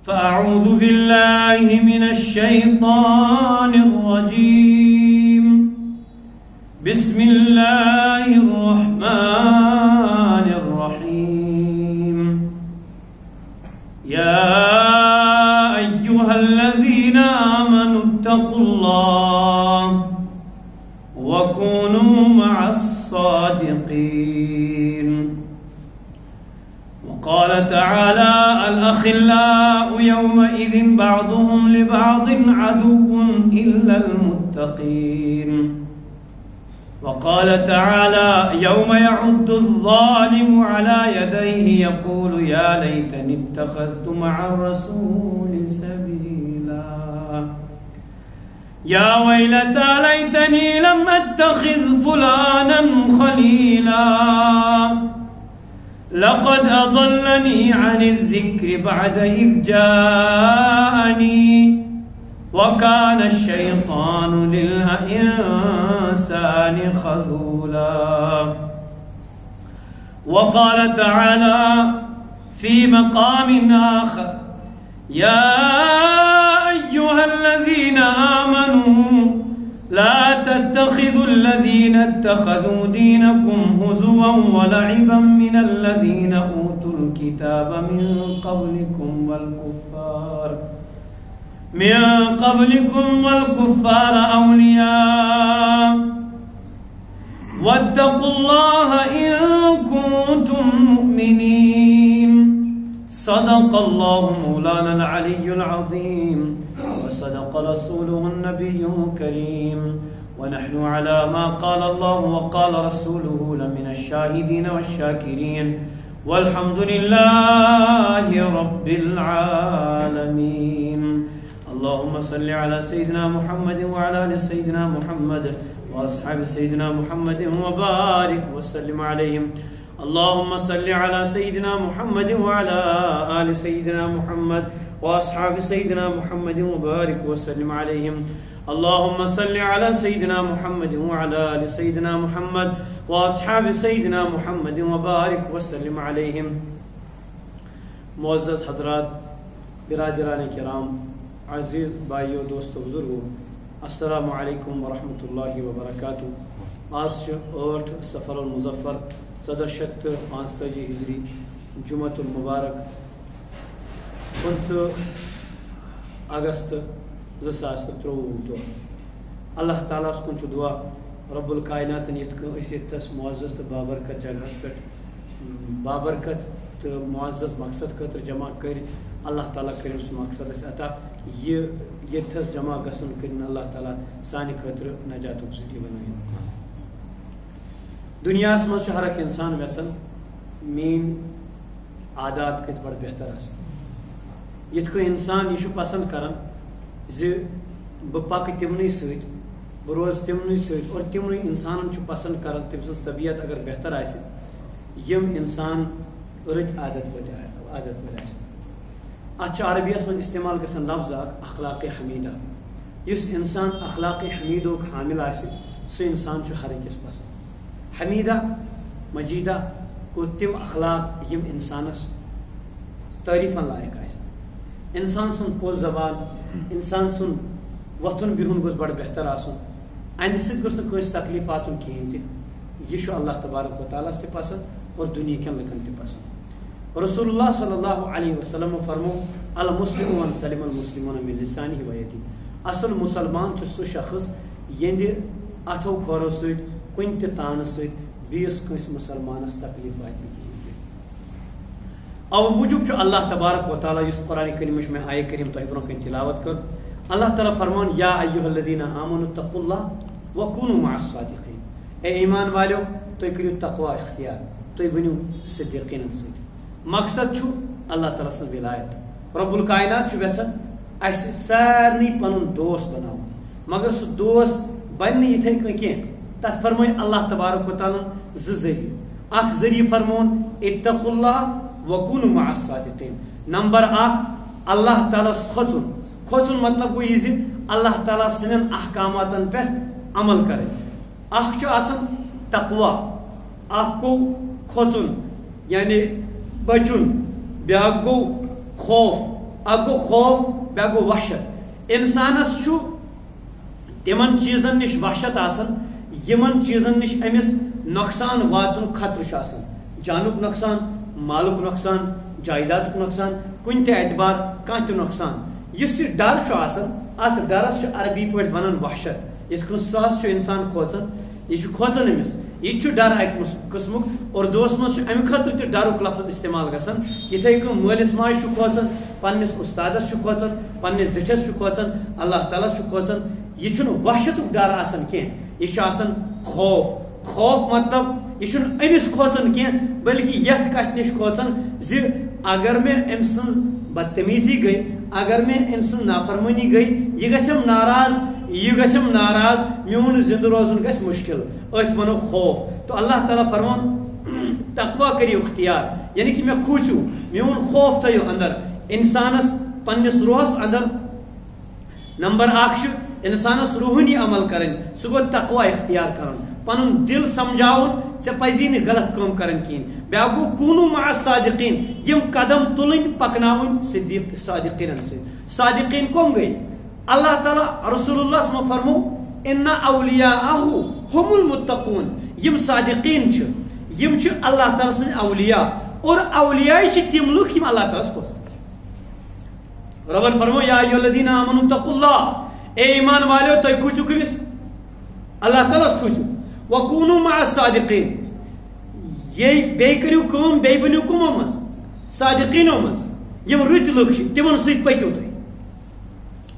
فأعوذ بالله من الشيطان الرجيم. بسم الله الرحمن الرحيم. يا أيها الذين آمنوا اتقوا الله وكونوا مع الصادقين. وقال تعالى: الأخلاء يومئذ بعضهم لبعض عدو إلا المتقين. وقال تعالى: يوم يعض الظالم على يديه يقول يا ليتني اتخذت مع الرسول سبيلا. يا ويلتى ليتني لم أتخذ فلانا خليلا. لقد أضلني عن الذكر بعد إذ جاءني وكان الشيطان للإنسان خذولا. وقال تعالى في مقام آخر: يا أيها الذين آمنوا لا تتخذوا الذين اتخذوا دينكم هزوا ولعبا من الذين أوتوا الكتاب من قبلكم والكفار أولياء واتقوا الله إن كنتم مؤمنين. صدق الله مولانا العلي العظيم وصدق رسوله النبي الكريم ونحن على ما قال الله وقال رسوله لمن الشاهدين والشاكرين والحمد لله رب العالمين. اللهم صل على سيدنا محمد وعلى آل سيدنا محمد وأصحاب سيدنا محمد وبارك وسلم عليهم. اللهم صل على سيدنا محمد وعلى آل سيدنا محمد وأصحاب سيدنا محمد وبارك وسلم عليهم. اللهم صل على سيدنا محمد وعلى آل سيدنا محمد وأصحاب سيدنا محمد وبارك وسلم عليهم. معزز حضرات، برادران کرام، عزیز بھائیو، دوستو، بزرگو، السلام علیکم ورحمۃ اللہ وبرکاتہ. آج 8 صفر المظفر 1455 ہجری جمعۃ المبارک 15 اگست 2023 اللہ تعالیٰ کن دعا رب الکائنات یتس معزز تو بابرکت جگہ پہ بابرکت تو معزز مقصد خاطر جمع کر اللہ تعالیٰ کرن سہ مقصد اس عطا یہ یتس جمع گھن کرن اللہ تعالیٰ سانہ خاطر نجات ذریعہ بنائیں. دنیا مز ہر اک انسان ویسان مین عادات گھس بڑھ بہتر آسن. یت کن انسان یہ پسند کران زِ بہ پکہ تمنٕے سۭتۍ بہ روز تمنٕے سۭتۍ اور تمنٕے انسانن چھُ پسند کران تٔمۍ سٕنٛز طبیعت اگر بہتر آسہِ یم انسان رٕتۍ عادت وٲلۍ آسن. اتھ چھُ عربیس منٛز استعمال گژھان لفظ اکھ اخلاق حمیدہ. یُس انسان اخلاق حمیدُک حامل آسہِ سُہ انسان چھُ ہر أکِس پسند. حمیدہ مجیدہ گوٚو تِم اخلاق یم انسانس تعریفن لائق آسن. انسان سن پوز زبان، انسان سن وتھن بہن گوٚژھ بڑھ بہتر آسن. اندِ سۭتۍ گوٚژھ نہٕ کٲنٛسہِ تکلیف واتُن کِہیٖنۍ تہِ. یہِ چھُ اللہ تبارک و تعالیٰ تہِ پسند اور دُنیا کٮ۪ن لُکن تہِ پسند. رسول اللہ صلی اللہ علیہ وسلم فرمو: المسلم من سلم المسلمون من لسانہ و یدہ. اصل مسلمان چھُ سُہ شخص یہنٛدِ اتھو کھورو سۭتۍ کُنہِ تہِ تانہٕ سۭتۍ بیٚیِس کٲنٛسہِ مسلمانس تکلیف واتہِ نہٕ کِہیٖنۍ تہِ. او موجوب چھُ اللہ تبارک و تعالیٰ یُس قرآن کریٖمٕچ مےٚ آیہِ کریٖم تۄہہِ برونٛہہ کَنہِ تلاوت کٔر، اللہ تعالیٰ فرمان: یا ایُّہا الذین آمنوا اتقوا اللہ وکونوا مع الصادقین. اے ایمان والیو، تُہۍ کٔرِو تقوا اختیار، تُہۍ بٔنِو صدیقیٖنن سۭتۍ. مقصد چھُ اللہ تعالیٰ سٕنٛز ولایت. رب الکائنات چھُ یژھان اَسہِ سارنٕے پنُن دوست بناوُن، مگر سُہ دوست بنہِ نہٕ یِتھٕے کٔنۍ کینٛہہ. تتھ فرمٲے اللہ تبارک و تعالیٰ 2 ذٔریعہٕ. اکھ ذٔریعہٕ فرمون اتقوا اللہ وکونوا مع الصادقین. نمبر 1 اللہ تعالیٰ کھوژُن مطلب گوٚو یہِ زِ اللہ تعالیٰ سٕنٛدٮ۪ن احکاماتن پٮ۪ٹھ عمل کرٕنۍ. اکھ چھُ آسان تقوا، اکھ گوٚو کھوژُن یعنی بچُن، بیاکھ گوٚو خوف اکھ گو خوف بیا گو وحشت انسانس چھُ تمن چیزن نش وحشت آسان یمن چیزن نش امس نقصان واتن خطرہ چھُ آسان جانک نقصان مالک نقصان جائیدادک نقصان کن تہ اعتبار کانٛہہ تہ نقصان یُس یہ ڈر چھُ آسان ات ڈرس چھُ عربی پٲٹھۍ ونان وحشت یتھ کن ساس چھُ انسان کھوژان یہ چھُ کھوژان امس یہ چھُ ڈر اکہ قسمک اردوس مز چھُ امہ خاطرٕ تہ ڈرک لفظ استعمال گژھان یتھے کٔنۍ مٲلِس ماجہِ چھُ کھوژان پننس استادس چھُ کھوژان پننس زِٹھس چھُ کھوژان اللہ تعالیٰ چھُ کھوژان یہ چھُنہٕ وحشتُک ڈر آسان کینٛہہ یہ چھُ آسان خوف خوف مطلب یہ چھُنہٕ أمِس کھوژان کینٛہہ بلکہ یتھ کتھ نش کھوژان زِ اگر مےٚ أمۍ سٕنٛز بدتمیزی گئی اگر میں أمۍ سٕنٛز نافرمٲنی گئی یہ گژھم ناراض میون زندہ روزن گژھِ مشکل أتھۍ ونو خوف تو اللہ تعالیٰ فرمان تقوی کٔرِو اختیار یعنی کہ مےٚ کھوٗژِو میون خوف تھٲیِو اندر انسانس پننس روحس اندر نمبر اکھ چھُ انسانس روحانی عمل کرن سُہ گوٚو تقوی اختیار کرن پنن دل سمجھاون ژےٚ پزی نہٕ غلط کٲم کرن کِہیٖنۍ بیاکھ گوٚو کوٗنوٗ مع الصادقیٖن یم قدم تُلٕنۍ پکناوٕنۍ صدیق صادقیٖنن سۭتۍ صادقیٖن کم گٔے اللہ تعالیٰ رسول اللہ صلی اللہ فرمو ان اولیاءہ هم المتقون یم صادقین چھِ یم چھِ اللہ تعالیٰ سٕنٛدۍ اولیاء اور اولیاء چھِ تِم لُکھ یم اللہ تعالیٰ کھوژان ربن فرمو یا ایھا الذین آمنوا اتقوا اللہ اے ایمان والو تُہۍ کھوٗژِو کٔمِس اللہ تعالیٰ ہس کھوٗژِو وکونوا مع الصادقین یہ بیٚیہِ کٔرِو کٲم بیٚیہِ بٔنِو کٕمو منٛز صادقیٖنو منٛز یم رٕتۍ لُکھ چھِ تِمن سۭتۍ پٔکِو تُہۍ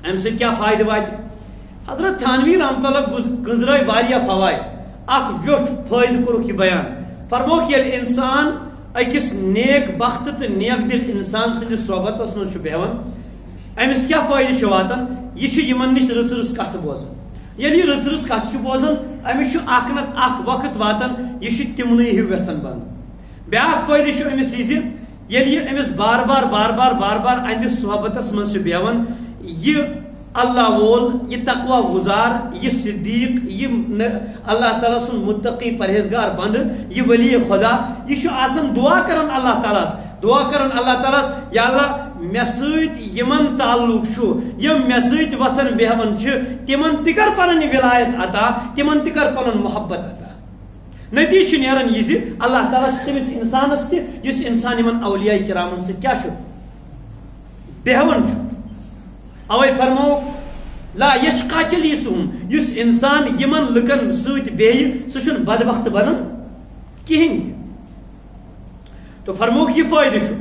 امہ سۭتۍ کیٛاہ فٲیدٕ واتہِ حضرت تھانوی رحمۃ اللہ گنزرٲے واریاہ فوائد اکھ ویوٚٹھ فٲیدٕ کوٚرُکھ یہ بیان فرموکھ ییٚلہِ انسان أکِس نیک بخت تہٕ نیک دل انسان سٕنٛدِس صحبتس منٛز چھُ بیہوان أمِس کیٛاہ فٲیدٕ چھُ واتان یہ چھُ یِمن نِش رٕژ رٕژ کتھٕ بوزان ییٚلہِ یہِ رٕژ رٕژ کتھٕ چھُ بوزان أمِس چھُ اکھ نتہٕ اکھ وقت واتان یہ چھُ تِمنٕے ہیوٗ یژھان بنُن بیاکھ فٲیدٕ چھُ أمِس یہِ زِ ییٚلہِ یہِ أمِس بار بار أہنٛدِس صحبتس منٛز چھُ بیہوان یہ اللہ وول یہ تقوی گزار یہ صدیق یہ اللہ تعالیٰ سن متقی پرہیزگار بند یہ ولی خدا یہ آسان دعا کرن اللہ تعالیٰ دعا کرن اللہ تعالیٰ یا اللہ مے سۭتۍ یمن تعلق چھُ یم مے سۭتۍ وتھن بیہوان چھِ تمن تہِ کر پنٕنۍ ولایت عطا تمن تہِ کر پنُن محبت عطا نتیجہ چھُ نیران یہ زِ اللہ تعالیٰ چھُ تٔمِس انسانس تہِ یُس انسان یمن اولیاء کرامن سۭتۍ کیاہ چھُ بیہوان چھُ اوے فرمو لا یشقا جلیسہم یس انسان یمن لکن سۭتۍ بیٚیہِ سُہ چھُنہٕ بدبخت بنان کِہیٖنۍ تہِ تو فرموکھ یہ فٲیدٕ چھُ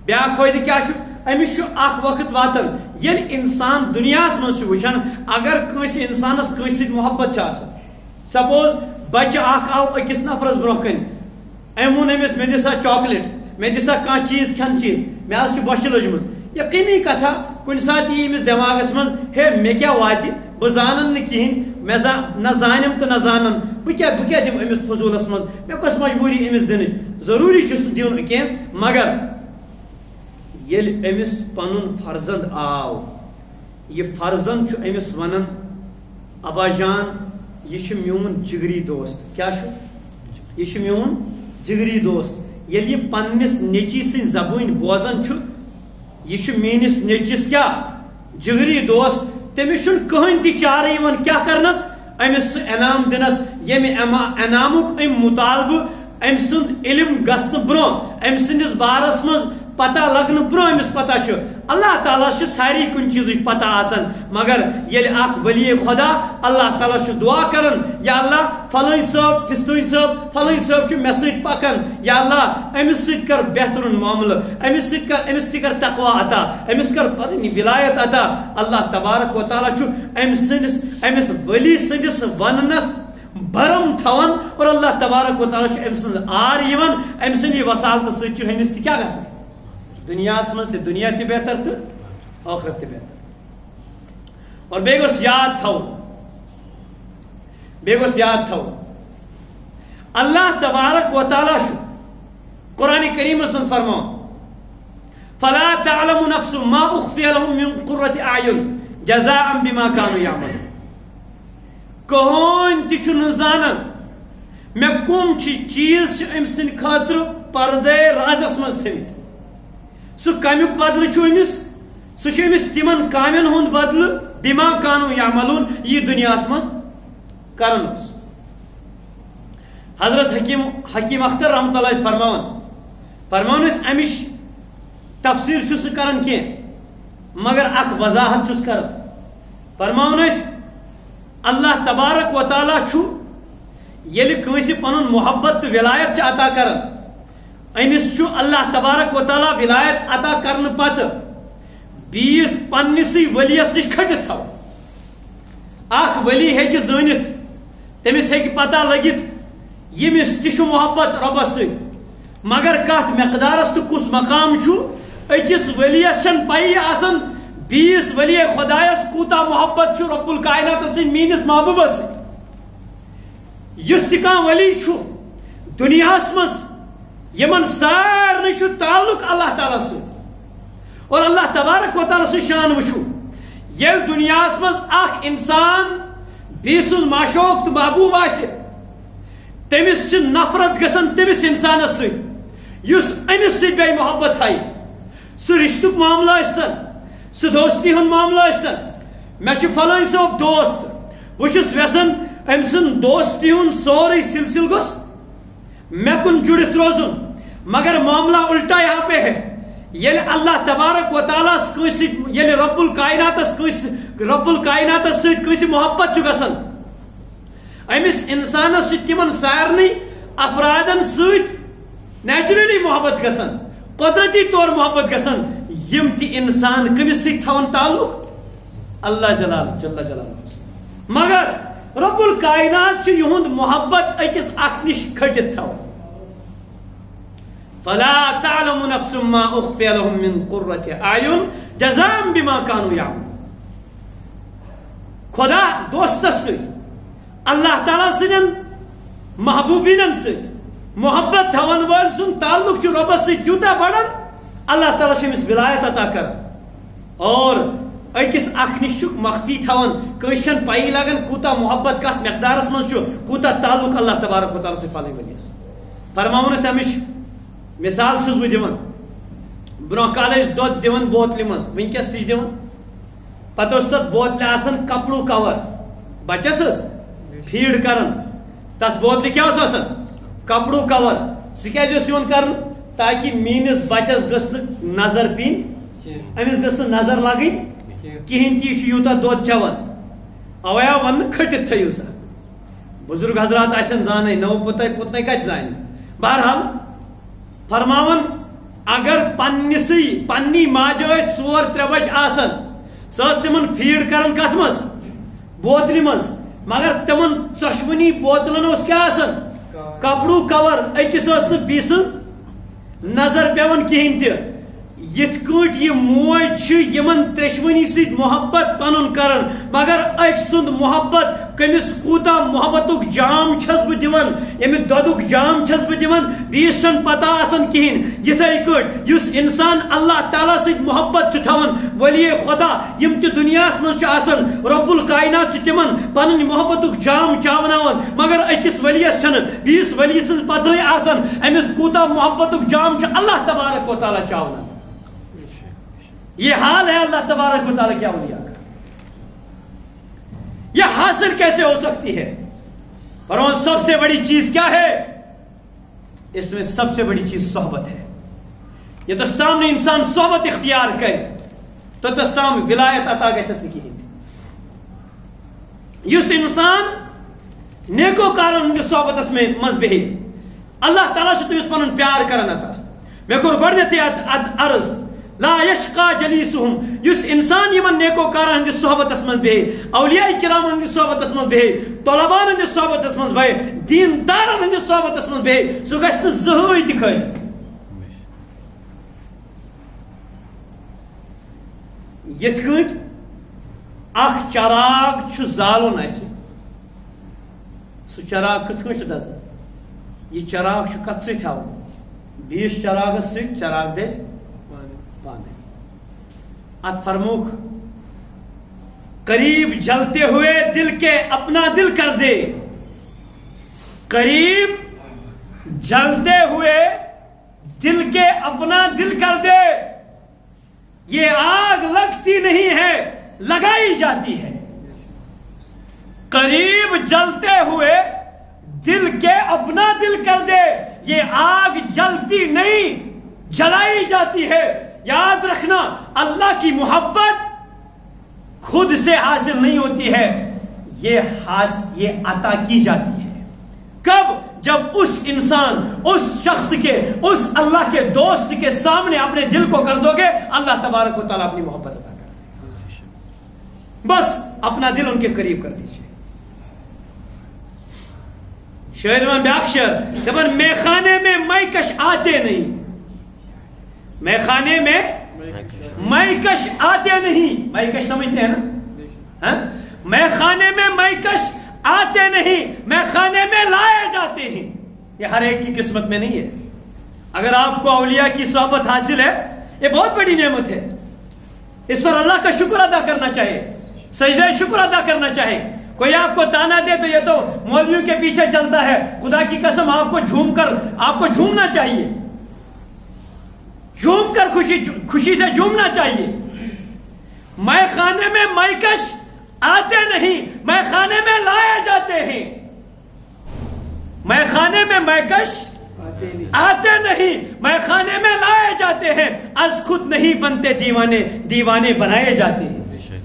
بیاکھ فٲیدٕ کیاہ چھُ أمِس چھُ اکھ وقت واتان ییٚلہِ انسان دُنیاہس منٛز چھُ وٕچھان اگر کٲنٛسہِ انسانس کٲنٛسہِ سۭتۍ محبت چھِ آسان سپوز بچہ اکھ آو أکِس نفرس برونٛہہ کَنہِ أمۍ ووٚن أمِس مےٚ دِ سا چاکلیٹ مےٚ دِ سا کانٛہہ چیٖز کھٮ۪ن چیٖز مےٚ حظ چھِ بۄچھِ لٔجمٕژ یقینی کتھا کُنہِ ساتہٕ یی أمِس دٮ۪ماغس منٛز ہے مےٚ کیٛاہ واتہِ بہٕ زانن نہٕ کِہیٖنۍ مےٚ نہ زانیم تہٕ نہ زانن بہٕ کیٛاہ دِمہٕ أمِس فضوٗلس منٛز مےٚ کۄس مجبوٗری أمِس دِنٕچ ضروٗری چھُس نہٕ دیُن کینٛہہ مگر ییٚلہِ أمِس پنُن فرزند آو یہِ فرزند چھُ أمِس ونان ابا جان یہِ چھُ میون جگری دوست کیٛاہ چھُ یہِ چھُ میون جگری دوست ییٚلہِ یہِ پننِس نیٚچی سٕنٛدۍ زبٲنۍ بوزان چھُ یہ میٲنس نیچس کیا جگری دوست تمس کہین تہ چارہ یوان کیا کرنس امس انعام دنس یمہ انعامک ام مطالبہ ام سند علم گھن برو ام سندس بارس مز پتہ لگن برو امس پتہ اللہ تعالیٰ ساری کن چیز پتہ آسان مگر یل اخ ولی خدا اللہ تعالیٰ دعا کرن یا اللہ فلٲنۍ صٲب فِستٲنۍ صٲب فلٲنۍ صٲب چھُ مےٚ سۭتۍ پکان یا اللہ أمِس سۭتۍ کر بہترین معاملہٕ أمِس تہِ کر تقوا عطا أمِس کر پنٕنۍ ولایت عطا اللہ تبارک و تعالیٰ چھُ أمِس ولی سٕنٛدِس وننس برم تھاون اور اللہ تبارک و تعالیٰ چھُ أمۍ سٕنٛز آر یِوان أمۍ سٕنٛدِ وسالتہٕ سۭتۍ چھُ أمِس تہِ کیٛاہ گژھان دنیاہس منٛز تہِ دنیا تہِ بہتر تہٕ ٲخرت تہِ بہتر اور بیٚیہِ گوٚژھ یاد تھاوُن اللہ تبارک و تعالیٰ چھُ قرآن کریٖمس منٛز فرماوان فلا تعلم نفس ما اخفي لهم من قرة اعين جزاء بما كانوا يعملون کٕہٕنۍ تہِ چھُنہٕ زانان مےٚ کٕم چیٖز چھِ أمۍ سٕنٛدِ خٲطرٕ پردے رازس منٛز تھٲمٕتۍ سُہ کمیُک بدلہٕ چھُ أمِس سمس تمن کامن ہند بدل بما کانو یعملون یہ دنیا مز کرن حضرت حکیم اختر رحمۃ اللہ فرمان امش تفسیر چھس کران کی مگر اخ وضاحت چھس کر فرمان اللہ تبارک و تعالی چھو یل کنسی پنن محبت تو ولایت چھ عطا کرن امس چھو اللہ تبارک و تعالی ولایت عطا کرن پتہ بیس پنسی ولیس نش کھٹت تھو اخ ولی ہیکہ زانت تمس ہیکہ پتہ لگت یمس تہ محبت ربس ست مگر کت مقدارس تو کس مقام چھو اکس ولیس چھن پائی آسن بیس ولی خدایس کوتا محبت چھو رب الکائنات سن مینس محبوبس یس تہ کان ولی چھو دنیاس مز یمن سارنی چھو تعلق اللہ تعالی ست اور اللہ تبارک و تعالی سے شان وچھو یل دنیاس مز اخ انسان بیس معشوق تو محبوب آسے تمس سے نفرت گسن تمس انسانس ست امس سی بے محبت تھائی سہ رشتک معاملہ اشتن سہ دوستی ہند معاملہ اشتن میں فلان صوب دوست بہس یژھان ام سن دوستی ہند سورے سلسل گوس مے کن جڑت روزن مگر معاملہ الٹا یہاں پہ ہے یل اللہ تبارک و تعالی یل رب الکائناتس ست کنسی محبت چھ گسن امس انسانس تمن سارنی افرادن ست نیچرلی محبت گسن قدرتی طور محبت گسن یم تی انسان کمس ست تھون تعلق اللہ جل جلالہ مگر رب الکائنات چھ یہند محبت اکس اخ نش کھٹت تھو فلا تعلم نفس ما اخفي لهم من قرة اعين جزاء بما كانوا يعملون خدا دوست ست اللہ تعالی سن محبوبین ست محبت تھون ول سن تعلق چھ رب ست یوتا بڑن اللہ تعالی شمس ولایت عطا کر اور اکس اخ نش مخفی تھون کشن پائی لگن کوتا محبت کت مقدارس مز کوتا تعلق اللہ تبارک و تعالی سے پالی ونی فرماون امش مثال چھس بہ دِوان برونٛہہ کالے دۄد دِوان بوتلہِ منٛز ونکیس تہِ دِوان پتہٕ اوس تتھ بوتلہِ آسان کپڑو کور بچس حظ فیٖڈ کران تتھ بوتلہِ کیٛاہ اوس آسان کپڑو کور سُہ کیٛازِ اوس یِوان کرنہٕ تاکہ میٲنِس بچس گٔژھ نہٕ نظر پینۍ أمِس گٔژھ نہٕ نظر لگٕنۍ کہیٖنۍ تہِ یہِ چھُ یوٗتاہ دۄد چٮ۪وان اوے آو وننہٕ کھٔٹِتھ تھٲیِو سا بزرگ حضرات آسن زانے نو پتنے کتہِ زانہِ بہرحال فرماون اگر پننی ماجہ ژور ترے بج آسن سہ تمن فیڈ کران کت مز بوتل مز مگر تمن ژۄشوٕنی بوتلن اوس کیا آسان کپڑو کور أکِس ٲس نہٕ بیٚیہِ نظر پیوان کہیٖنۍ تہِ یِتھ کٲٹھۍ یہِ موج چھِ یِمن ترٛیشوٕنی سۭتۍ محبت پنُن کران مگر أکۍ سُنٛد محبت کٔمِس کوٗتاہ محبتُک جام چھس بہٕ دِوان ییٚمہِ دۄدُک جام چھس بہٕ دِوان بیٚیِس چھنہٕ پتہ آسان کہیٖنۍ یِتھٕے کٲٹھۍ یُس انسان اللہ تعالیٰ سۭتۍ محبت چھُ تھاوان ولی خدا یِم تہِ دُنیاہس منٛز چھِ آسان رب الکائنات چھُ تِمن پنٕنۍ محبتُک جام چاوناوان مگر أکِس ولیس چھنہٕ بیٚیِس ولی سٕنٛز پتہٕے آسان أمِس کوٗتاہ محبتُک جام چھُ اللہ تبارک و تعالیٰ چاوناوان یہ حال ہے اللہ تبارک و تعالیٰ کے اولیاء کا یہ حاصل کیسے ہو سکتی ہے اور سب سے بڑی چیز کیا ہے اس میں سب سے بڑی چیز صحبت ہے یہ تستام نے انسان صحبت اختیار کرے تو تستام ولایت عطا گژھس نہٕ کِہیٖنۍ یُس انسان نیکو کارن ہٕنٛدِس صحبتس منٛز بیٚہہِ اللہ تعالیٰ چھُ تٔمِس پنُن پیار کران عطا مےٚ کوٚر گۄڈنیتھٕے عرض لا یشقا جلیسہم یُس انسان یمن نیکو کارن ہندس صحبتس من بیٚہہِ اولیاء کرام ہندس صحبتس من بیٚہہِ طلباء ہندس صحبتس من بیٚہہِ دیندارن ہندس صحبتس من بیٚہہِ سُہ گژھِ نہٕ زٕہٕنۍ تہِ خٲلی یِتھ کٲٹھۍ اکھ چراغ چھُ زالُن اسہِ سُہ چراغ کِتھ کٲٹھۍ چھُ دزان یہ چراغ چھُ کتھ سۭتۍ ہاوان بیٚیِس چراغس سۭتۍ چراغ دزِ پانے ات فرموک قریب جلتے ہوئے دل کے اپنا دل کر دے قریب جلتے ہوئے دل کے اپنا دل کر دے یہ آگ آگ لگتی نہیں ہے، لگائی جاتی ہے. قریب جلتے ہوئے دل کے اپنا دل کر دے، یہ آگ جلتی نہیں، جلائی جاتی ہے. یاد رکھنا، اللہ کی محبت خود سے حاصل نہیں ہوتی ہے، یہ عطا کی جاتی ہے. کب؟ جب اس انسان، اس شخص کے، اس اللہ کے دوست کے سامنے اپنے دل کو کر دو گے، اللہ تبارک و تعالیٰ اپنی محبت عطا کر دے گا. بس اپنا دل ان کے قریب کر دیجیے. شاعر میں بیاکھ شعر دپن میخانے میں میکش آتے نہیں، میخانے میں میکش آتے نہیں. میکش سمجھتے ہیں نا؟ میخانے میں میکش آتے نہیں، میخانے میں لائے جاتے ہیں. یہ ہر ایک کی قسمت میں نہیں ہے. اگر آپ کو اولیاء کی صحبت حاصل ہے، یہ بہت بڑی نعمت ہے. اس پر اللہ کا شکر ادا کرنا چاہیے، سجدہ شکر ادا کرنا چاہیے. کوئی آپ کو تانا دے تو یہ تو مولویوں کے پیچھے چلتا ہے. خدا کی قسم آپ کو جھومنا چاہیے، جھوم کر خوشی سے جھومنا چاہیے. میں خانے میں میکش آتے نہیں، میں خانے میں لائے جاتے ہیں. میں خانے میں میکش آتے نہیں، میں خانے میں لائے جاتے ہیں. از خود نہیں بنتے دیوانے، دیوانے بنائے جاتے ہیں.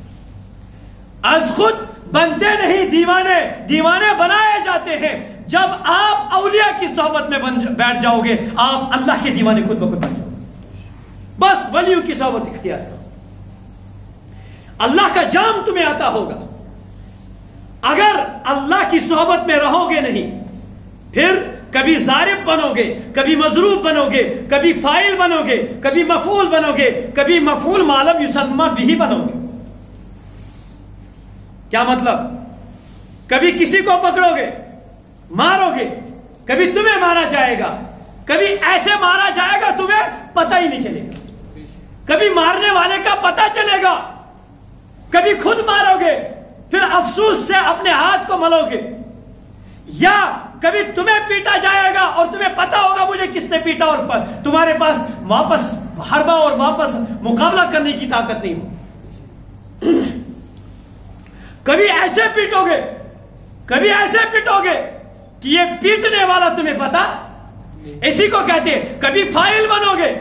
از خود بنتے نہیں دیوانے، دیوانے بنائے جاتے ہیں. جب آپ اولیاء کی صحبت میں بیٹھ جاؤ گے، آپ اللہ کے دیوانے خود بخود بن جاؤ گے. بس ولیوں کی صحبت اختیار کرو، اللہ کا جام تمہیں عطا ہوگا. اگر اللہ کی صحبت میں رہو گے نہیں، پھر کبھی ضارب بنو گے، کبھی مضروب بنو گے، کبھی فاعل بنو گے، کبھی مفعول بنو گے، کبھی مفعول ما لم یسمى به بنو گے. کیا مطلب؟ کبھی کسی کو پکڑو گے، مارو گے، کبھی تمہیں مارا جائے گا، کبھی ایسے مارا جائے گا تمہیں پتہ ہی نہیں چلے گا، کبھی مارنے والے کا پتہ چلے گا، کبھی خود مارو گے پھر افسوس سے اپنے ہاتھ کو ملو گے، یا کبھی تمہیں پیٹا جائے گا اور تمہیں پتہ ہوگا مجھے کس نے پیٹا، اور تمہارے پاس واپس حربہ اور واپس مقابلہ کرنے کی طاقت نہیں ہو. کبھی ایسے پیٹو گے، کبھی ایسے پیٹو گے کہ یہ پیٹنے والا تمہیں پتا. اسی کو کہتے ہیں کبھی فاعل بنو گے،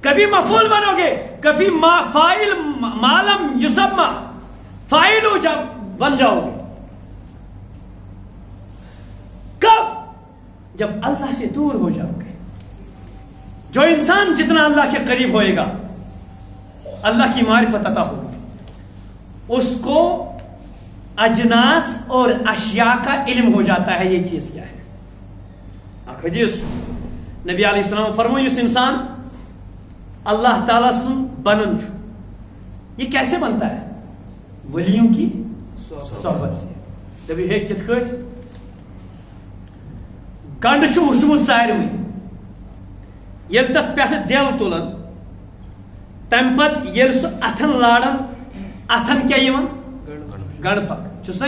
کبھی مفعول بنو گے، کبھی فاعل ما لم یسمى، فاعل بن جاؤ گے. کب؟ جب اللہ سے دور ہو جاؤ گے. جو انسان جتنا اللہ کے قریب ہوئے گا، اللہ کی معرفت عطا ہوگی، اس کو اجناس اور اشیاء کا علم ہو جاتا ہے یہ چیز کیا ہے. حدیث نبی علیہ السلام فرمائے اس انسان اللہ تعالیٰ سن بنن، یہ کیسے بنتا ہے؟ ولیوں کی صحبت سے. جب یہ کت کٹ گنڈ وچمت سارے یل تک پہ دل تلان، تم پت یل سہ اتھن لاران، اتھن کیا گنڈ پک چھس نا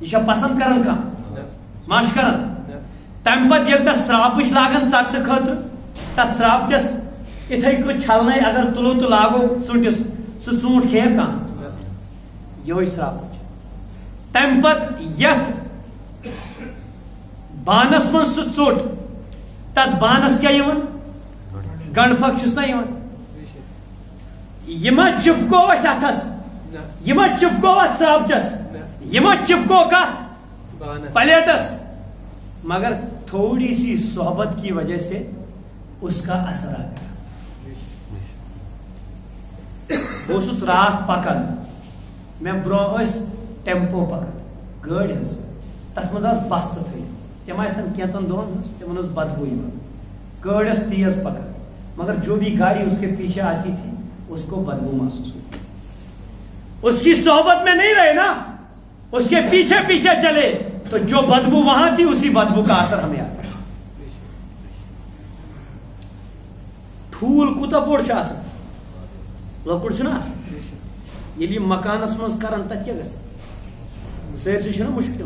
یہ پسند کران کھانا ماش کران. تم پت یل تس سراپچ لاگان ژٹنے خاطر، تر سراپچس اتھے کچھ چھلنے اگر تلو تو لاگو ژوٗنٛٹِس، سہ ژوٗنٛٹھ کھیٚیا کانٛہہ؟ یہوے سراپچ. تم پت یتھ بانس من سہ ژوٚٹ، تت بانس کیا گنڈ پھک چھس نا یہ ما چپکو اس اتھس، یہ ما چپکو ات سراپچس، یہ ما چپکو کت پلیٹس، مگر تھوڑی سی صحبت کی وجہ سے اس کا اثر آ گیا. بہس رات پکان، میں برو ٹیمپو پکان گاڑی تر مز بستہ تھی، تم آسن کینچن دہن تمن بدبو گاڑی تیز پکان، مگر جو بھی گاڑی اس کے پیچھے آتی تھی اس کو بدبو محسوس ہوتی. اس کی صحبت میں نہیں رہے نا، اس کے پیچھے پیچھے چلے تو جو بدبو وہاں تھی اسی بدبو کا اثر ہمیں آتا. ٹھول کوتا بوڑ لکڑ یل مکانس مز کران تت کیا گژھِ سٲرسٕے چھُنہ مشکل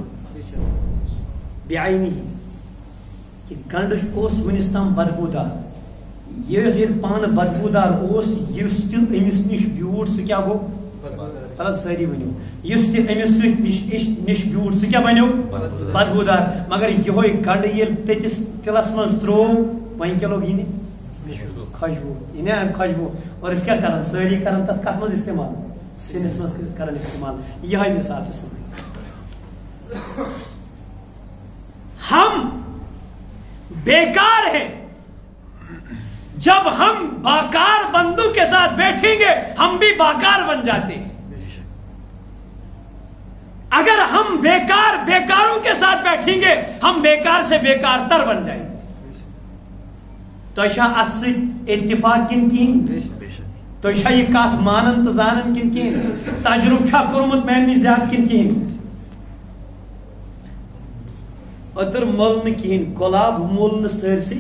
بے آئی نہیں کہ گنڈ اوس ونس تام بدبو دار، یہ پان بدبودار اس امس نش بیوٹ سہ کیا گو تلا ساری ونو اس امس نش بیوٹ سہ کیا بنو بدبودار مگر یہ گنڈ یل تتس تلس من ترو وین کیا لوگ یہ خوشبو یہ خوشبو اور اس کیا کران ساری کران تک کت مز استعمال سنس مز کران استعمال یہ مثال سے سمجھ ہم بیکار ہیں جب ہم باکار بندوں کے ساتھ بیٹھیں گے ہم بھی باکار بن جاتے ہیں اگر ہم بیکاروں کے ساتھ بیٹھیں گے ہم بیکار سے بیکار تر بن جائیں گے تو ات سے اتفاق کن تو یہ کت مانن تو زانن کن تجربہ چھا کورمت میانہ زیادہ کن ادر مول نہین گلاب مول سرسی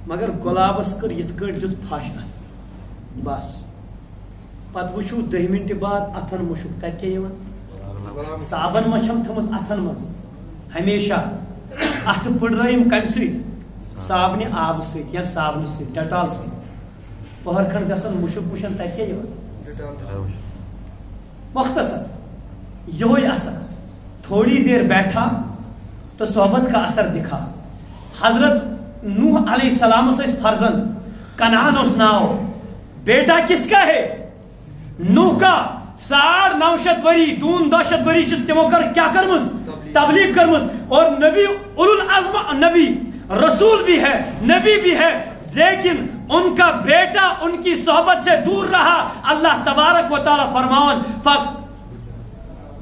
مگر گلابس کر یت کٹ دیت پھش بس پتہ وچھو 10 منٹ بعد اتھن مشک تت کیا صابن ما چھم تھمس اتھن مز ہمیشہ اتھ پڑرائم کم ست صابن آب ست یا صابن ست ڈٹال ست پہر کھنڈ گژھن مشک وشن تت کیا مختصر یہ اثر تھوڑی دیر بیٹھا تو صحبت کا اثر دکھا حضرت نوح علیہ السلام سے فرزند کنعان اس ناؤ بیٹا کس کا ہے نوح کا 950 وری دون 200 وری تمو کر کیا کرمز تبلیغ کرمز اور نبی اولو العزم نبی رسول بھی ہے نبی بھی ہے لیکن ان کا بیٹا ان کی صحبت سے دور رہا اللہ تبارک و تعالی فرمان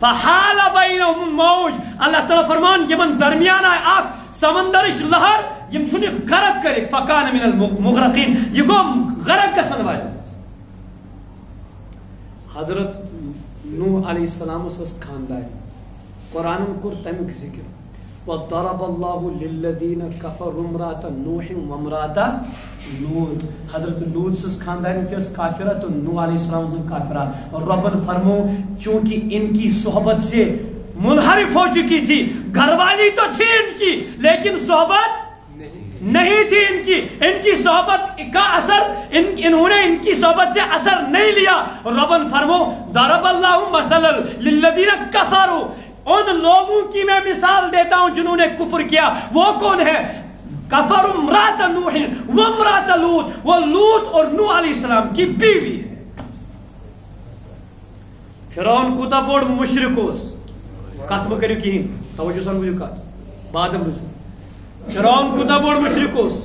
فحال بینہم الموج اللہ تعالی فرمان یمن درمیان آئے آگ سمندرش لہر یم چھنی غرق کرے فکان من المغرقین یہ گو غرق گژھن والے حضرت نوح علیہ السلام اس خاندان قرآن کور تمیک ذکر وضرب الله للذین کفروا امرأة نوح وامرأة لوط حضرت لوط سس خاندان تیس کافرہ تو نوح علیہ السلام کافرہ اور ربن فرمو چونکہ ان کی صحبت سے منحرف ہو چکی تھی گھر والی تو تھی ان کی لیکن صحبت نہیں تھی ان کی صحبت کا اثر انہوں نے ان کی صحبت سے اثر نہیں لیا ربن فرمو ضرب اللہ مثلا للذین کفروا ان لوگوں کی میں مثال دیتا ہوں جنہوں نے کفر کیا وہ کون ہے کفر امرات نوح و امرات لوط وہ لوط اور نوح علیہ السلام کی بیوی ہے فرعون کوتا بوڑ مشرکوس کتم کریو کہیں توجہ سن بجو کات بعدم رسو فرعون کوتا بوڑ مشرکوس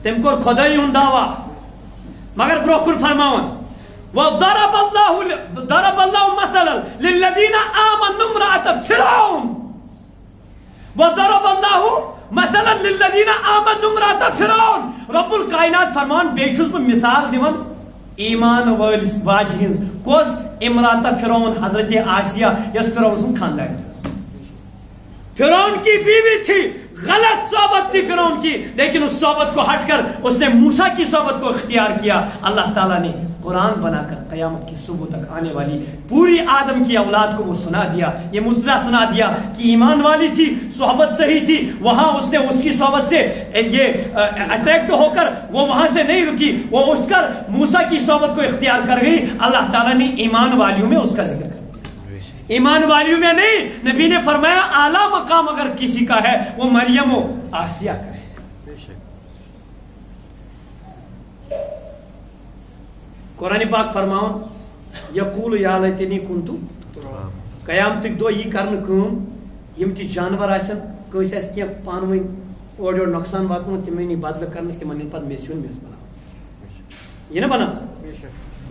تم کو خدای ہون دعویٰ مگر بروکن فرماون وضرب الله مثلا للذين آمنوا امرأة فرعون وضرب الله مثلا للذين آمنوا امرأة فرعون رب الکائنات فرمان بیچوز میں مثال دیون ایمان واجہنز کوس امرأة فرعون حضرت آسیہ یس فرعون سن خاندان فرعون کی بیوی تھی غلط صحبت تھی فرعون کی لیکن اس صحبت کو ہٹ کر اس نے موسیٰ کی صحبت کو اختیار کیا اللہ تعالیٰ نے قرآن بنا کر قیامت کی صبح تک آنے والی پوری آدم کی اولاد کو وہ سنا دیا یہ مجزہ سنا دیا کہ ایمان والی تھی صحبت صحیح تھی وہاں اس نے اس کی صحبت سے یہ اٹریکٹ ہو کر وہ وہاں سے نہیں رکی وہ اٹھ کر موسیٰ کی صحبت کو اختیار کر گئی اللہ تعالیٰ نے ایمان والیوں میں اس کا ذکر کر دیا ایمان والیوں میں نہیں نبی نے فرمایا اعلیٰ مقام اگر کسی کا ہے وہ مریم و آسیہ کا ہے قرآن پاک فرماؤں یقول یا لیتنی کنتو قیامتک دو یہ کرن کام یم تی جانور آسن کس اس کی پانوین اور نقصان واتن تمہیں بدل کرنے تمہیں پتہ میسیون میس بنا یہ نہ بنا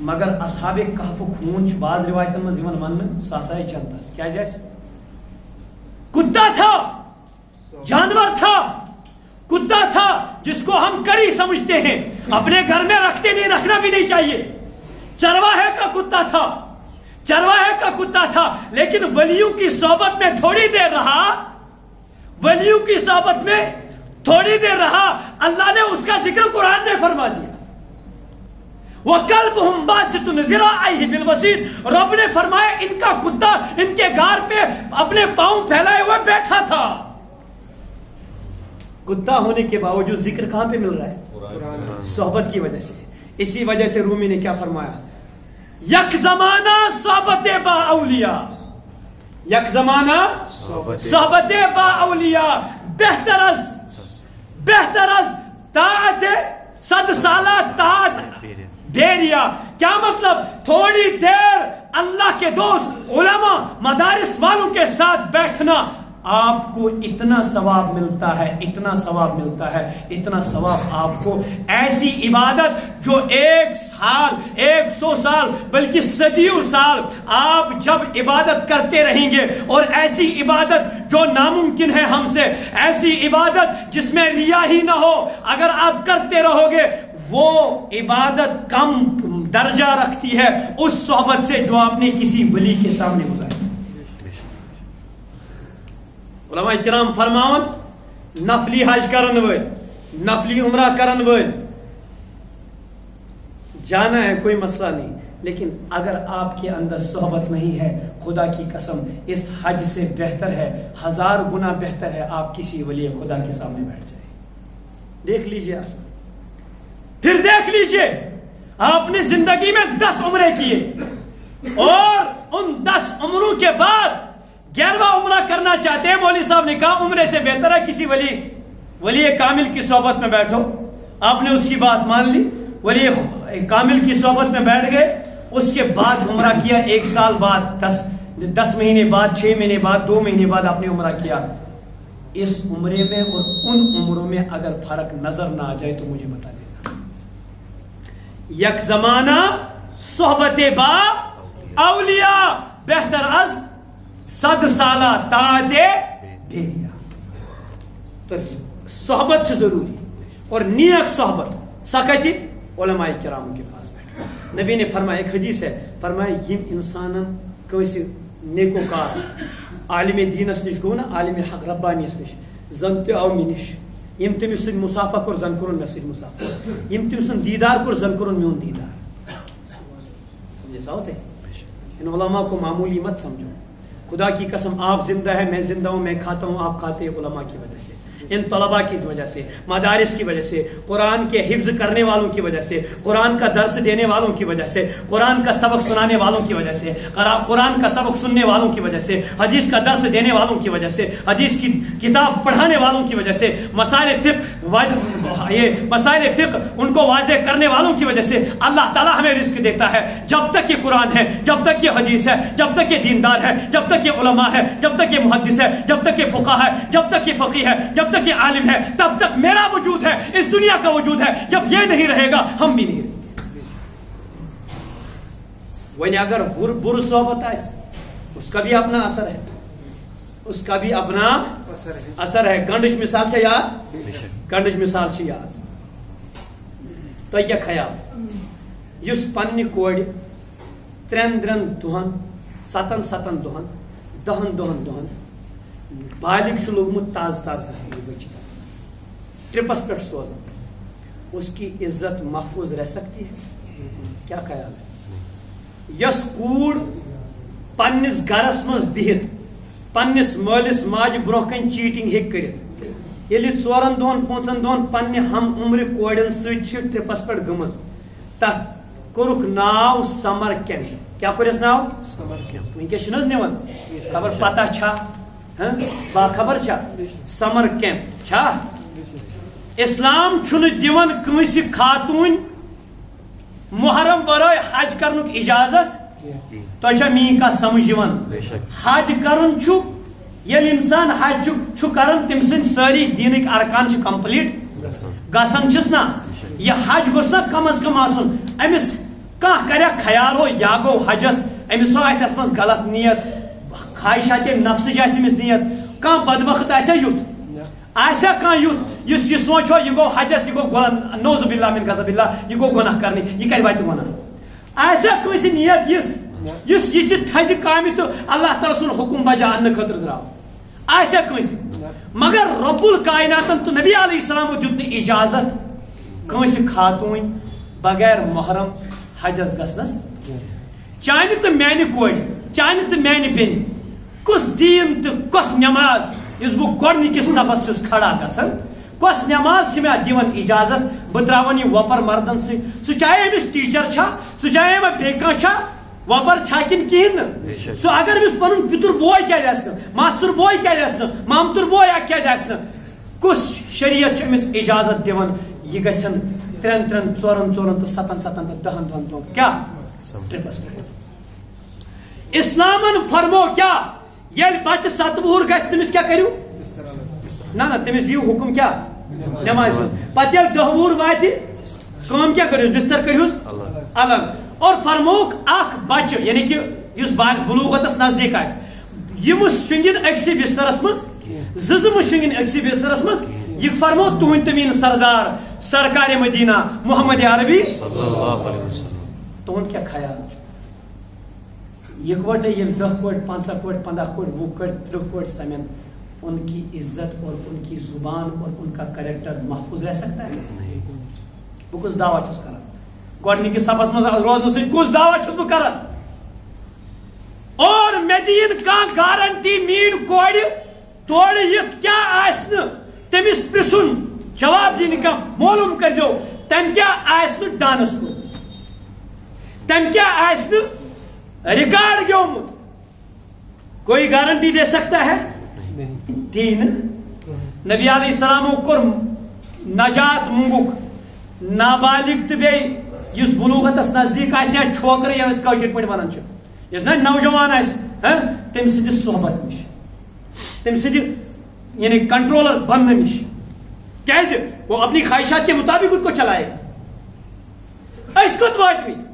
مگر اصحاب کہف خون بعض روایتن میں زمن من ساسائے چنتس کیا جائے کتا تھا جانور تھا کتا تھا جس کو ہم کری سمجھتے ہیں اپنے گھر میں رکھتے نہیں رکھنا بھی نہیں چاہیے چرواہے کا کتا تھا چرواہے کا کتا تھا لیکن ولیوں کی صحبت میں تھوڑی دیر رہا ولیوں کی صحبت میں تھوڑی دیر رہا اللہ نے اس کا ذکر قرآن میں فرما دیا وَقَلْبُهُمْ بَاسِطٌ ذِرَاعَيْهِ بِالْوَسِيدِ رب نے فرمایا ان کا کتا ان کے گھر پہ اپنے پاؤں پھیلائے ہوئے بیٹھا تھا کتا ہونے کے باوجود ذکر کہاں پہ مل رہا ہے؟ صحبت کی وجہ سے. اسی وجہ سے رومی نے کیا فرمایا؟ یک زمانہ صحبت با اولیاء، یک زمانہ صحبت با اولیاء بہتر از طاعت 100 سالہ طاعت بیریا. کیا مطلب؟ تھوڑی دیر اللہ کے دوست علماء مدارس والوں کے ساتھ بیٹھنا آپ کو اتنا ثواب ملتا ہے، اتنا ثواب ملتا ہے، اتنا ثواب آپ کو. ایسی عبادت جو 1 سال 100 سال بلکہ صدیوں سال آپ جب عبادت کرتے رہیں گے، اور ایسی عبادت جو ناممکن ہے ہم سے، ایسی عبادت جس میں ریا ہی نہ ہو، اگر آپ کرتے رہو گے، وہ عبادت کم درجہ رکھتی ہے اس صحبت سے جو آپ نے کسی ولی کے سامنے گزاری. علماء کرام فرماون نفلی حج کرن ول، نفلی عمرہ کرن ول جانا ہے، کوئی مسئلہ نہیں، لیکن اگر آپ کے اندر صحبت نہیں ہے، خدا کی قسم اس حج سے بہتر ہے، 1000 گنا بہتر ہے آپ کسی ولی خدا کے سامنے بیٹھ جائیں. دیکھ لیجئے اصل، پھر دیکھ لیجئے آپ نے زندگی میں 10 عمرے کیے اور ان 10 عمروں کے بعد 11واں عمرہ کرنا چاہتے ہیں. مولوی صاحب نے کہا عمرے سے بہتر ہے کسی ولی کامل کی صحبت میں بیٹھو. آپ نے اس کی بات مان لی، ولی کامل کی صحبت میں بیٹھ گئے، اس کے بعد عمرہ کیا، 1 سال بعد 10 مہینے بعد 6 مہینے بعد 2 مہینے بعد آپ نے عمرہ کیا. اس عمرے میں اور ان عمروں میں اگر فرق نظر نہ آ جائے تو مجھے بتا دینا. یک زمانہ صحبت با اولیاء بہتر از 100 سالہ طاعت بیریا. تو صحبت ضروری اور نیک صحبت سکتی علماء کرام کے پاس بیٹھو. نبی نے فرمایا، ایک حدیث ہے، فرمایا یم انسانن کیسے نیکوکار عالم دینس نش گو نا، عالم حق ربانیس نش زن تہ آو مے نش، یم تمس سۭتۍ مصافہ کور زن کورن مے سۭتۍ مصافہ، یم تم سن دیدار کور زن کورن میون دیدار. سمجھے ساوتے ان علماء کو معمولی مت سمجھو. خدا کی قسم آپ زندہ ہے، میں زندہ ہوں، میں کھاتا ہوں، آپ کھاتے ہیں علماء کی وجہ سے، ان طلباء کی وجہ سے، مدارس کی وجہ سے، قرآن کے حفظ کرنے والوں کی وجہ سے، قرآن کا درس دینے والوں کی وجہ سے، قرآن کا سبق سنانے والوں کی وجہ سے، قرآن کا سبق سننے والوں کی وجہ سے، حدیث کا درس دینے والوں کی وجہ سے، حدیث کی کتاب پڑھانے والوں کی وجہ سے، مسائل فقہ ان کو واضح کرنے والوں کی وجہ سے اللہ تعالیٰ ہمیں رزق دیتا ہے. جب تک یہ قرآن ہے، جب تک یہ حدیث ہے، جب تک یہ دیندار ہے، جب تک یہ علماء ہے، جب تک یہ محدث ہے، جب تک یہ فقہ ہے، جب تک یہ فقیہ ہے، جب تک یہ عالم ہے، تب تک میرا وجود ہے، اس دنیا کا وجود ہے. جب یہ نہیں رہے گا ہم بھی نہیں رہیں گے. وہیں اگر بر صحبت ہے اس کا بھی اپنا اثر ہے، اس کا بھی اپنا اثر ہے. گنڈش مثال سے یاد، گنڈش مثال سے یاد. تو یہ خیال اس پنہ کوڑ 3 دہن 7 دہن 10 دہن بالغ لوگمت تازہ گھسنے بچ ٹرپس پہ سوزان، اس کی عزت محفوظ رہ سکتی ہے؟ کیا خیال ہے؟ یس کوڑ پنس گرس مز بہت پنس مالس ماج برہ کن چیٹنگ ہیک کرت، یل 4 دہن 5 دہن پنہ ہم عمر کوڑن ست ٹرپس پہ گمز، تک کورک ناو سمر کیمپ. کیا کورس ناو؟ Summer camp. ونکس نوان خبر پتہ چھا، باخبر چھا سمر کیمپ چھا. اسلام چھن دیون کنسی خاتون محرم برائے حج کرنک اجازت. تو مین کا سمجھ حج کرن چھو یل انسان حج چھو کرن تم سن ساری دینک ارکان چھ کمپلیٹ گسن چھس نا. یہ حج گوس نا کم از کم آسن امس کھانا کریا خیال ہو یا گو حجس، امس آس من غلط نیت، خواہشات نفس آس امس نیت، کھانا بدبخت آسیا یوت آسیا کھانا یوت اس یہ سوچو یہ گو حجس، یہ گو نوز باللہ من غضب اللہ، یہ گو گناہ کرنے، یہ کر واتہ گناہ. آسیا کنسی نیت اس یہ تھز کامہ تو اللہ تعالیٰ سن حکم بجا ان خاطر درو آسیا کنسی، مگر رب الکائناتن تو نبی علیہ السلام دیت اجازت کنسی خاتون بغیر محرم حجس گسنس. چانہ تو میانہ کور، چانہ تو میانہ بین کس دین تو کس نماز اس بہ گۄڈنِکِس صفس چھُس کھڑا گژھان، کس نماز میں دِوان اجازت بہ تراون یہ وپر مردن سی سہ چاہے امس ٹیچر چھا سہ چاہے بیٚیہِ کانٛہہ چھا وپر چھا کن کہین سہ اگر امس پن پتر بوے کیٛازِ آسہِ نہٕ ماستر بوے کیٛازِ آسہِ نہٕ مامتر بوے کیٛازِ آسہِ نہٕ کس شریعت چھُ امس اجازت دِوان یہ گژھن 3 4 تہٕ 7 تہٕ 10 دۄہن کیا ٹرپس پہ اسلامن فرمو کیا ییٚلہِ بچہ 7 وُہُر گژھِ تٔمِس کیا کٔرِو نہ تٔمِس دِیِو حُکم کیا نماز ہُنٛد پتہٕ ییٚلہِ 10 وُہُر واتہِ کٲم کیا کٔرِوس بستر کٔرۍہوس الگ اور فرموک اخ بچہ یعنی کہ اس بلوغتس نزدیک آسہِ یہِ مہ شنگن أکسٕے بسترس مز زٕ مہ شنگن أکسٕے بسترس مز یہ فرمو تُہُنٛد تہٕ میٛٲنۍ سردار سرکار مدینہ محمد عربی تُہُنٛد کیا خیال چھُ یکوٹے یہ 10 کوڑ 15 کوڑ 15 کوڑ 20 کوڑ 30 کوڑ سمن ان کی عزت اور ان کی زبان اور ان کا کریکٹر محفوظ رہ سکتا ہے بہ کس دعویٰ چھس کران گۄڈنِکِس صفس منٛز روزنہٕ سۭتۍ کُس دعویٰ چھُس بہٕ کران اور مےٚ دِیِن کانٛہہ گارنٹی میٛٲنۍ کورِ تورٕ یِتھ کیٛاہ آسہِ نہٕ تٔمِس پرٛژھُن جواب دِنہِ کانٛہہ معلوٗم کٔرۍزیو تٔمۍ کیٛاہ آسہِ نہٕ ڈانس کوٚرمُت تٔمۍ کیٛاہ آسہِ نہٕ ریکارڈ گیومت کوئی گارنٹی دے سکتا ہے دین نبی علیہ السلام کور نجات منگوک نابالغ تو بیٚیہِ یُس بلوغتس نزدیک آسہِ یا چھوکر یا أسۍ کٲشِر پٲٹھۍ ونان چھِ یُس نا نوجوان آسہِ تٔمۍ سٕنٛدِس صحبت نِش تٔمۍ سٕنٛدِ یعنی کنٹرولر بننہٕ نِش کیازِ وہ اپنی خواہشات کے مطابق ان کو چلائے أسۍ کوٚت وٲتمٕتۍ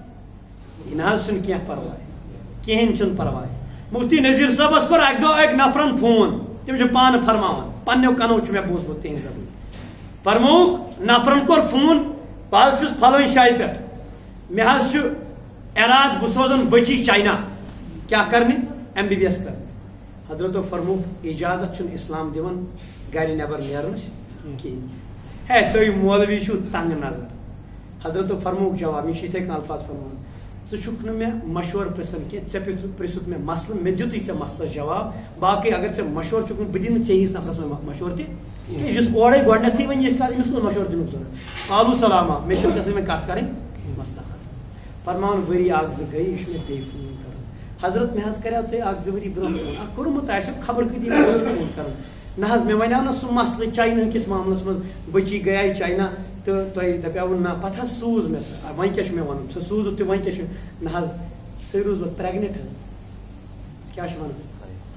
یہِ نہ حظ چھُنہٕ کینٛہہ پرواے کہین چھُنہٕ پرواے مفتی نذیر صٲبس کوٚر اکہِ دۄہ أکۍ نفرن فون تِم چھِ پانہٕ فرماوان پننیو کنو چھُ مےٚ بوٗزمُت تِہنٛز زبٲنۍ فرمووُکھ نفرن کوٚر فون بہٕ حظ چھُس فلٲنۍ جایہِ پٮ۪ٹھ مےٚ حظ چھُ اراد بہٕ سوزن بچی چاینا کیٛاہ کرنہِ MBBS کرنہِ حضرتو فرمووُکھ اجازت چھُنہٕ اسلام دِوان گرِ نٮ۪بر نیرنس کہیٖنۍ ہے تُہۍ مولوی چھِو تنگ نظر حضرتو فرمووُکھ جواب مےٚ چھِ یِتھے کٔنۍ الفاظ فرماوان ژٕ چھُکھ نہٕ مےٚ مشورٕ پرژھان کینٛہہ ژےٚ پرژھُتھ مےٚ مسلہٕ مےٚ دِتُے ژےٚ مسلس جواب باقٕے اگر ژےٚ مشورٕ چھُکھ بہٕ دِمہٕ ژےٚ ہِوِس نفرس مشورٕ تہِ کیٛازِ یُس اورے گۄڈنیتھٕے وۄنۍ یہِ کتھ أمِس کُس مشورٕ دِنُک ضروٗرت آلو سلامہ مےٚ چھِ ژےٚ سۭتۍ وۄنۍ کتھ کرٕنۍ مسلہٕ فرماوُن ؤری 1-2 گٔے یہِ چھُ مےٚ بیٚیہِ فون کرُن حضرت مےٚ حظ کریو تۄہہِ 1-2 ؤری برونٛہہ فون اکھ کوٚرمُت آسیو خبر کۭتِس فون کرُن نہ حظ مےٚ وَنیو نہٕ سُہ مسلہٕ چاینہ کِس معاملس منٛز بچی گٔیے چاینا تہٕ تۄہہِ دپیاوُ نہ پتہٕ حظ سوٗز مےٚ سۄ وۄنۍ کیٛاہ چھُ مےٚ وَنُن ژٕ سوٗزُتھ تہِ وۄنۍ کیٛاہ چھُ نہ حظ سۄے روٗز پتہٕ پریگنٹ حظ کیٛاہ چھُ وَنان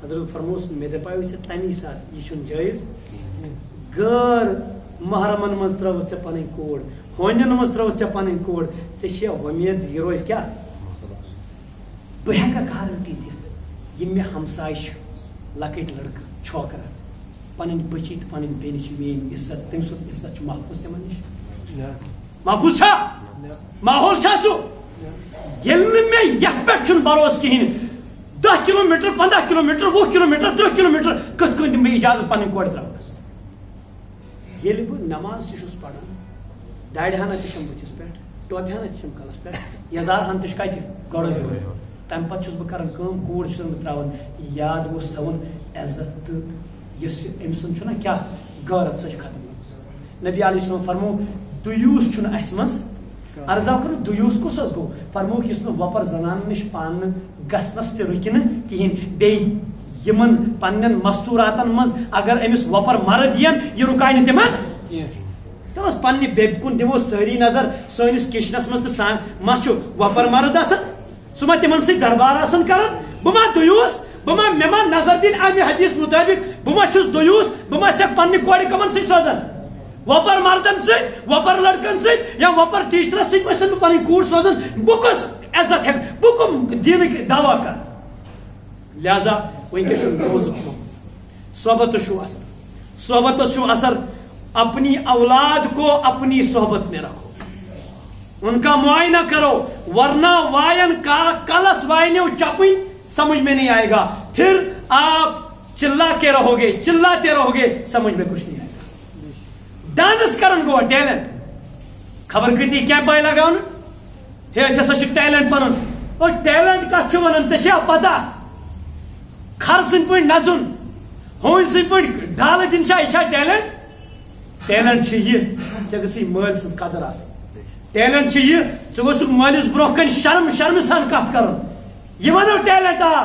حضرت فرمووُس مےٚ دپیاوُے ژےٚ تمی ساتہٕ یہِ چھُنہٕ جٲیز غٲر محرمن منٛز ترٲوٕتھ ژےٚ پنٕنۍ کوٗر ہونٮ۪ن منٛز ترٲوٕتھ ژےٚ پنٕنۍ کوٗر ژےٚ چھےٚ وۄمید زِ یہِ روزِ کیٛاہ بہٕ ہٮ۪کا گارنٹی دِتھ یِم مےٚ ہمساے چھِ لۄکٕٹۍ لڑکہٕ چھوکرا پنٕنۍ بچی تہٕ پنٕنۍ بیٚنہِ چھِ میٛٲنۍ عزت تٔمۍ سُنٛد عزت چھُ محفوٗظ تِمن نِش محفوٗظ چھا ماحول چھا سُہ ییٚلہِ نہٕ مےٚ یتھ پٮ۪ٹھ چھُنہٕ بروسہٕ کِہیٖنۍ 10 کِلوٗمیٖٹر 15 کِلوٗمیٖٹر 20 کِلوٗمیٖٹر 30 کِلوٗمیٖٹر کِتھ کٔنۍ دِمہٕ بہٕ اِجازت پنٕنۍ کورِ ترٛاونس ییٚلہِ بہٕ نماز تہِ چھُس پران دارِ ہنا تہِ چھَم بٕتھِس پٮ۪ٹھ ٹوپہِ ہنا تہِ چھَم کلس پٮ۪ٹھ یزار ہن تہِ چھُ کتہِ گۄڈے تمہِ پتہٕ چھُس بہٕ کران کٲم کوٗر چھُس بہٕ ترٛاوان یاد گوٚژھ تھاوُن عزت تہٕ یُس أمۍ سُنٛد چھُنہ کیٛاہ غٲرت سۄ چھِ ختم گٔمٕژ نبی علیہ السلام فرموو دُیوٗس چھُنہٕ اسہِ منٛز عرضا کوٚرُکھ دُیوٗس کُس حظ گوٚو فرمووُکھ یُس نہٕ وۄپر زنانن نِش پانہٕ گژھنس تہِ رُکہِ نہٕ کِہیٖنۍ بیٚیہِ یِمن پننٮ۪ن مستوٗراتن منٛز اگر أمِس وۄپر مرد یِن یہِ رُکاے نہٕ تِمن دپس پننہِ بیٚبہِ کُن دِمو سٲری نظر سٲنِس کچنس منٛز تہٕ ما چھُ وۄپر مرد آسان سُہ ما تِمن سۭتۍ دربار آسان کران بہٕ ما دُیوٗس مےٚ ما نظر دِنۍ امہِ حدیث مُطٲبق بہٕ ما چھُس دُیوٗس بہٕ ما چھَکھ پننہِ کورِ کٕمن سۭتۍ سوزان وۄپر مردن سۭتۍ وۄپر لڑکن سۭتۍ یا وۄپر ٹیچرس سۭتۍ ما چھَس بہٕ پنٕنۍ کوٗر سوزان بہٕ کُس عزت ہٮ۪کہٕ بہٕ کٕم دینٕکۍ دعوا کرٕ لہذا وٕنکیٚس چھُ روزٕ صحبتس چھُو اثر صحبتس چھُو اثر اپنی اولاد کو اپنی صحبت میں رکھو ان کا معائنہ کرو ورنہ وائن کلس وائنو چپن سمجھ میں نہیں آئے گا پھر آپ چلاتے رہو گے سمجھ میں کچھ نہیں آئے گا ڈانس کرن گو ٹیلنٹ خبر کتی کیا پائی لگاؤن ہے ایسا ٹیلنٹ پنن اور ٹیلنٹ کا چھو ونن ژے چھا پتہ کھر سن پٲٹھۍ نژُن ہون سن پٲٹھۍ ڈالہٕ دِنۍ چھا یہِ چھا ٹیلنٹ ٹیلنٹ یہ ژے مل سن قدر ٹیلنٹ یہ ژٕ مالس برو کن شرم سان کت کر یہ ونو ٹیلنٹ آ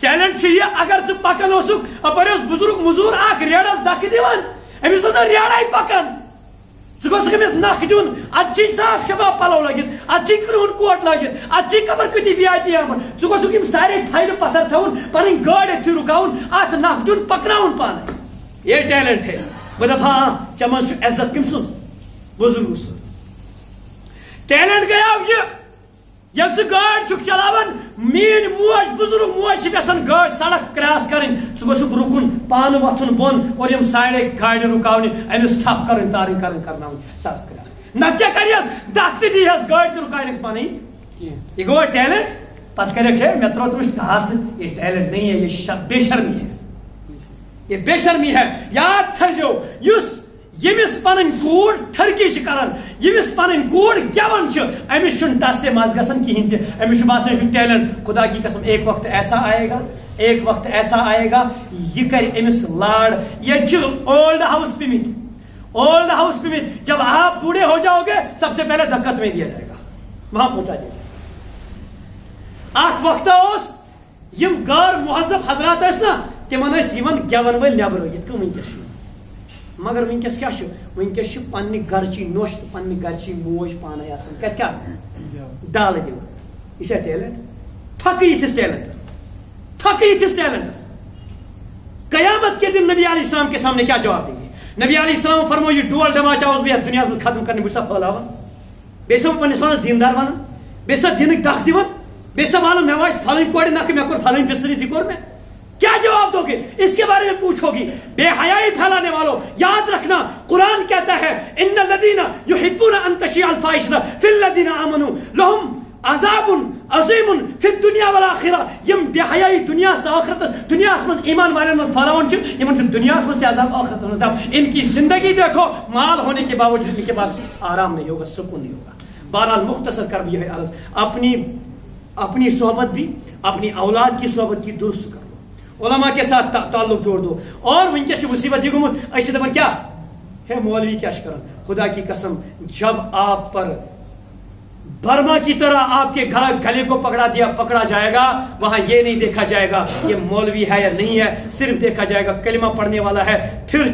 ٹیلنٹ یہ اگر ژٕ پکان اوسُکھ اپر بزرگ مزور اخ ریڑس دکہ دِوان امس اوس ریڑے پکان ژٕ گوٚژھُکھ أمِس نکھ دیُن ادچی صاف شفاف پلو لگت ادچی کرٛہُن کوٹ لگت ادچی قبر کتی وی آئی پی آمر ژٕ گوٚژھُکھ یِم سارے تھیلہٕ پتھر تھاوُن پنٕنۍ گٲڑۍ أتھی رُکاوُن اتھ نکھ دیُن پکناوُن پانے یہ ٹیلنٹ ہے بہٕ دپہٕ ہاں ژےٚ منٛز چھُ عزت کٔمۍ سُنٛد بزرگ سُنٛد ٹیلنٹ گٔیو یہِ ییٚلہِ ژٕ گٲڑۍ چھُکھ چلاوان میٲنۍ موج بزرگ موج چھِ یژھان گٲڑۍ سڑک کراس کرٕنۍ ژٕ گوٚژھُکھ رُکُن پانہٕ وۄتھُن بۄن اور یِم سارے گاڑِ رُکاونہِ أمِس ٹھپ کرٕنۍ تارٕنۍ کرناوٕنۍ سڑک کراس نتہٕ کیٛاہ کریس دکھ تہِ دیٖہس گٲڑۍ تہِ رُکاونکھ پنٕنۍ یہ گوٚوا ٹیلنٹ پتہٕ کریکھ ہے مےٚ ترٛوو تٔمِس ٹاس یہ ٹیلنٹ نہیں ہے یہ بے شرمی ہے یہ بے شرمی ہے یاد تھٲیزیو یُس یمس پن کوڑ ٹھرکی کران یمس پن کوڑ گیون امس چھُنہٕ ٹس سے مز گژھان کہین تہِ امس باسان یہ ٹیلنٹ خدا کی قسم ایک وقت ایسا آئے گا یہ کر امس لاڑ یہ اولڈ ہاؤس پیمت جب آپ بوڑھے ہو جاؤ گے سب سے پہلے دھکا تمہیں دیا جائے گا وہاں پہنچا دیا جائے گا اخ وقت یم غیر مہذب حضرات نا تمن گیون ول نبر یت کن ونکس مگر ونکس کیا ونکس پنہ گرچی نوش تو پنہ گرچی موج پانے آسان کیا ڈال دِوان یہ ٹیلنٹ تھک یتھس ٹیلنٹس قیامت کے دن نبی علیہ السلام کے سامنے کیا جواب دیں گے نبی علیہ السلام فرمو یہ ڈول ڈماچا اس بہ دنیا میں ختم کرنے بہ پھیلاوان بیٚیہِ چھُسا پنس پانس دیندار ونان بیٚیہِ چھُسا دینک دکھ دِوان بیٚیہِ چھُسا والان مےٚ واج پھلٲنۍ کورِ نکھٕ مےٚ کوٚر پھلٲنۍ بِسرِس یہ کوٚر مےٚ کیا جواب دو گے اس کے بارے میں پوچھو گی بے حیائی پھیلانے والوں یاد رکھنا قرآن کہتا ہے ان الذین یحبون ان تشیع الفاحشۃ فی الذین آمنوا لهم عذاب عظیم فی الدنیا والآخرہ یم بے حیائی دنیا سے آخرت دنیا میں ایمان والے میں پھیلاون یمن دنیا میں عذاب آخرت میں ان کی زندگی دیکھو مال ہونے کے باوجود ان کے پاس آرام نہیں ہوگا سکون نہیں ہوگا بہرحال مختصر کر بھی یہ عرض اپنی صحبت بھی اپنی اولاد کی صحبت کی درست کرو علماء کے ساتھ تعلق جوڑ دو اور ونکس مصیبت یہ گومت اس دپان کیا ہے مولوی کیا کران خدا کی قسم جب آپ پر برما کی طرح آپ کے گلے کو پکڑا جائے گا وہاں یہ نہیں دیکھا جائے گا یہ مولوی ہے یا نہیں ہے صرف دیکھا جائے گا کلمہ پڑھنے والا ہے پھر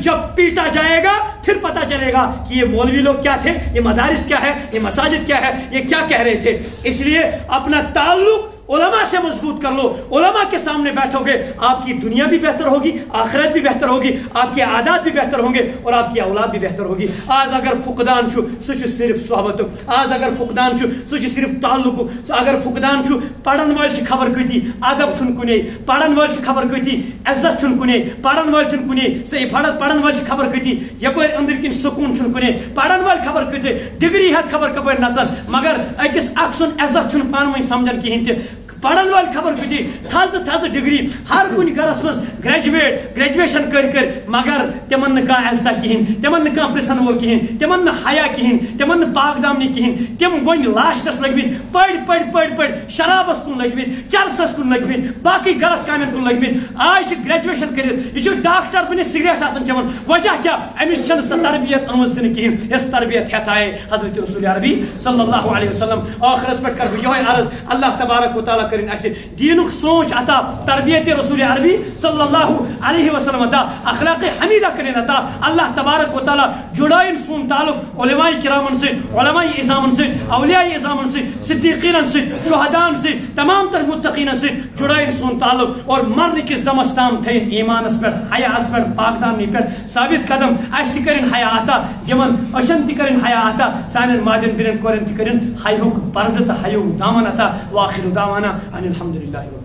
جب پیٹا جائے گا پھر پتا چلے گا کہ یہ مولوی لوگ کیا تھے یہ مدارس کیا ہے یہ مساجد کیا ہے یہ کیا کہہ رہے تھے اس لیے اپنا تعلق علماء سے مضبوط کر لو علماء کے سامنے بیٹھو گے آپ کی دنیا بھی بہتر ہوگی آخرت بھی بہتر ہوگی آپ کے عادات بھی بہتر ہوں گے اور آپ کی اولاد بھی بہتر ہوگی آج اگر فقدان سہ صرف صحبت آج اگر فقدان سہ صرف تعلق اگر فقدان پڑھن وال خبر کتی ادب کنے پڑھن وال خبر کتی عزت کنے پڑھن وال کنے پڑھن وال خبر کتی یپر اندر کن سکون کنے پڑھن وال خبر کتی ڈگری ہاتھ خبر کپر نژان مگر اکس اکھ سن عزت پان ون سمجھان کہین تہ پڑھن وال خبر کتی تھز ڈگری ہر کن گرس من گریجویشن کر مگر تمن کھانا عزتہ کہین تمن کھانا پرسن وول کہین تمن حیا کہین تمن پاک دامنی کہین تم ون لاسٹس لگمت پڑ شرابس کن لگمت چرسس کن لگمت باقی غلط کامن کن لگمت آج گریجویشن کر یہ ڈاکٹر بنت سگریٹ آسان چون وجہ کیا امس سہ تربیت انمز دن کہین اس تربیت ہتائے حضرت رسول عربی صلی اللہ علیہ وسلم آخرس پہ کر بہ یہ عرض اللہ تبارک و تعالیٰ کرن اسہ دینک سوچ عطا تربیت رسول عربی صلی اللہ علیہ وسلم عطا اخلاق حمیدہ کرن عطا اللہ تبارک و تعالیٰ جڑائن سون تعلق علماء کرامن سے علماء اعظامن سے اولیاء اعظامن سے صدیقین سے شہداء سے تمام تر متقین سے جڑائن سون تعلق اور مرنے کس دمس تام تھین ایمانس پر حیاس پر پاک دامنی پر ثابت قدم اس تہ کرن حیا عطا یمن اشن تہ کرن حیا عطا سانن ماجن برن کورن تہ کرن حیاک پردہ تہ حیاک دامن عطا واخر دعوانا ان الحمد لله